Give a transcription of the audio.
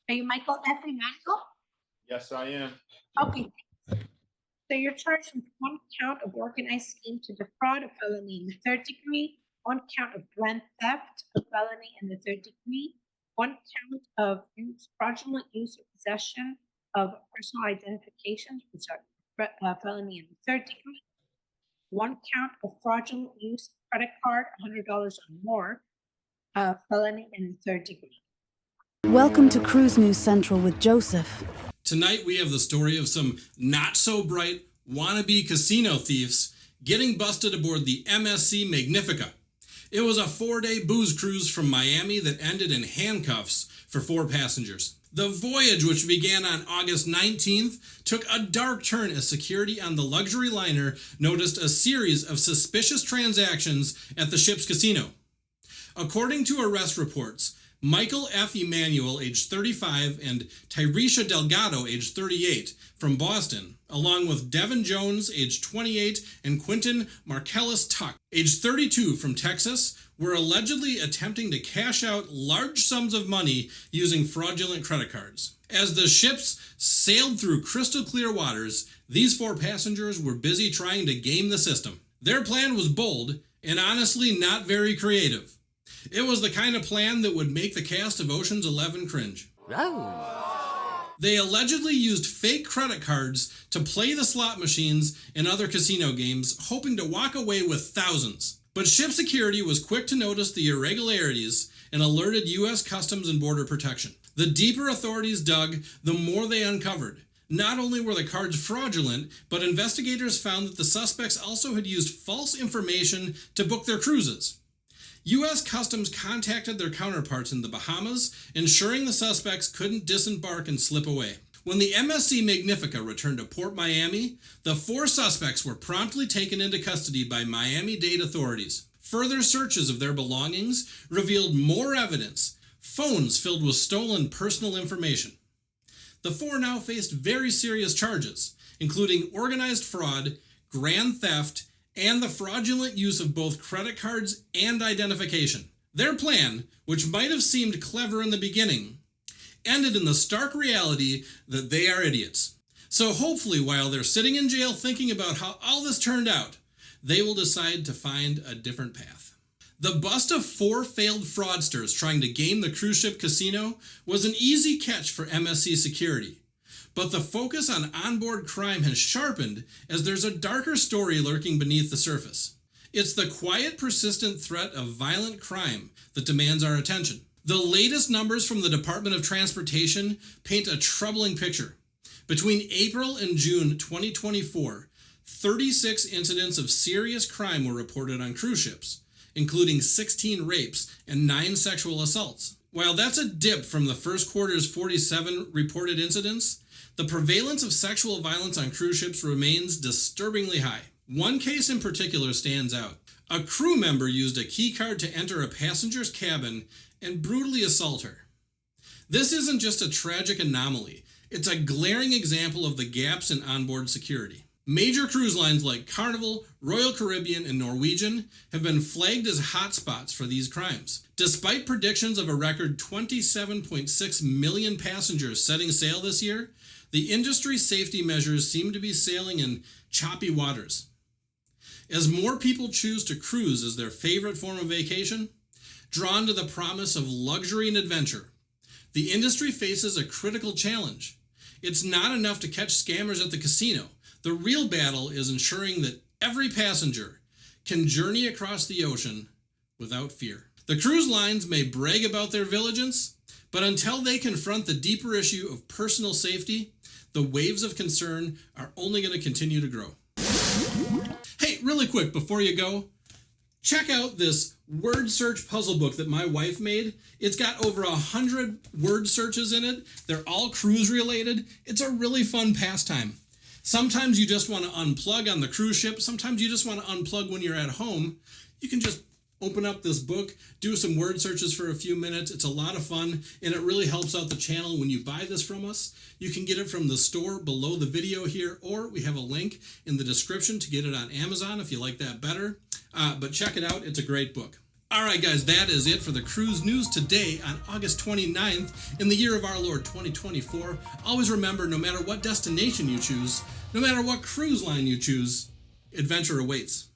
Are you Michael F. Emanuel? Yes, I am. Okay. So you're charged with one count of organized scheme to defraud, a felony in the third degree, one count of grand theft, a felony in the third degree, one count of fraudulent use or possession of personal identifications, which are felony in the third degree, one count of fraudulent use of credit card, $100 or more, felony in the third degree. Welcome to Cruise News Central with Joseph. Tonight we have the story of some not-so-bright wannabe casino thieves getting busted aboard the MSC Magnifica. It was a 4-day booze cruise from Miami that ended in handcuffs for 4 passengers. The voyage, which began on August 19th, took a dark turn as security on the luxury liner noticed a series of suspicious transactions at the ship's casino. According to arrest reports, Michael F. Emanuel, age 35, and Tyresha Delgado, age 38, from Boston, along with Devin Jones, age 28, and Quentin Marcellus Tuck, age 32, from Texas, were allegedly attempting to cash out large sums of money using fraudulent credit cards. As the ships sailed through crystal clear waters, these 4 passengers were busy trying to game the system. Their plan was bold and honestly not very creative. It was the kind of plan that would make the cast of Ocean's 11 cringe. Oh. They allegedly used fake credit cards to play the slot machines and other casino games, hoping to walk away with thousands. But ship security was quick to notice the irregularities and alerted U.S. Customs and Border Protection. The deeper authorities dug, the more they uncovered. Not only were the cards fraudulent, but investigators found that the suspects also had used false information to book their cruises. U.S. Customs contacted their counterparts in the Bahamas, ensuring the suspects couldn't disembark and slip away. When the MSC Magnifica returned to Port Miami, the 4 suspects were promptly taken into custody by Miami-Dade authorities. Further searches of their belongings revealed more evidence, phones filled with stolen personal information. The 4 now faced very serious charges, including organized fraud, grand theft, and the fraudulent use of both credit cards and identification. Their plan, which might have seemed clever in the beginning, ended in the stark reality that they are idiots. So hopefully, while they're sitting in jail thinking about how all this turned out, they will decide to find a different path. The bust of 4 failed fraudsters trying to game the cruise ship casino was an easy catch for MSC security. But the focus on onboard crime has sharpened as there's a darker story lurking beneath the surface. It's the quiet, persistent threat of violent crime that demands our attention. The latest numbers from the Department of Transportation paint a troubling picture. Between April and June 2024, 36 incidents of serious crime were reported on cruise ships, including 16 rapes and 9 sexual assaults. While that's a dip from the first quarter's 47 reported incidents, the prevalence of sexual violence on cruise ships remains disturbingly high. One case in particular stands out. A crew member used a key card to enter a passenger's cabin and brutally assault her. This isn't just a tragic anomaly, it's a glaring example of the gaps in onboard security. Major cruise lines like Carnival, Royal Caribbean, and Norwegian have been flagged as hotspots for these crimes. Despite predictions of a record 27.6 million passengers setting sail this year, the industry's safety measures seem to be sailing in choppy waters. As more people choose to cruise as their favorite form of vacation, drawn to the promise of luxury and adventure, the industry faces a critical challenge. It's not enough to catch scammers at the casino. The real battle is ensuring that every passenger can journey across the ocean without fear. The cruise lines may brag about their vigilance, but until they confront the deeper issue of personal safety, the waves of concern are only going to continue to grow. Hey, really quick before you go, check out this word search puzzle book that my wife made. It's got over 100 word searches in it. They're all cruise related. It's a really fun pastime. Sometimes you just want to unplug on the cruise ship. Sometimes you just want to unplug when you're at home. You can just open up this book, do some word searches for a few minutes. It's a lot of fun, and it really helps out the channel when you buy this from us. You can get it from the store below the video here, or we have a link in the description to get it on Amazon if you like that better. But check it out. It's a great book. Alright guys, that is it for the cruise news today on August 29th in the year of our Lord 2024. Always remember, no matter what destination you choose, no matter what cruise line you choose, adventure awaits.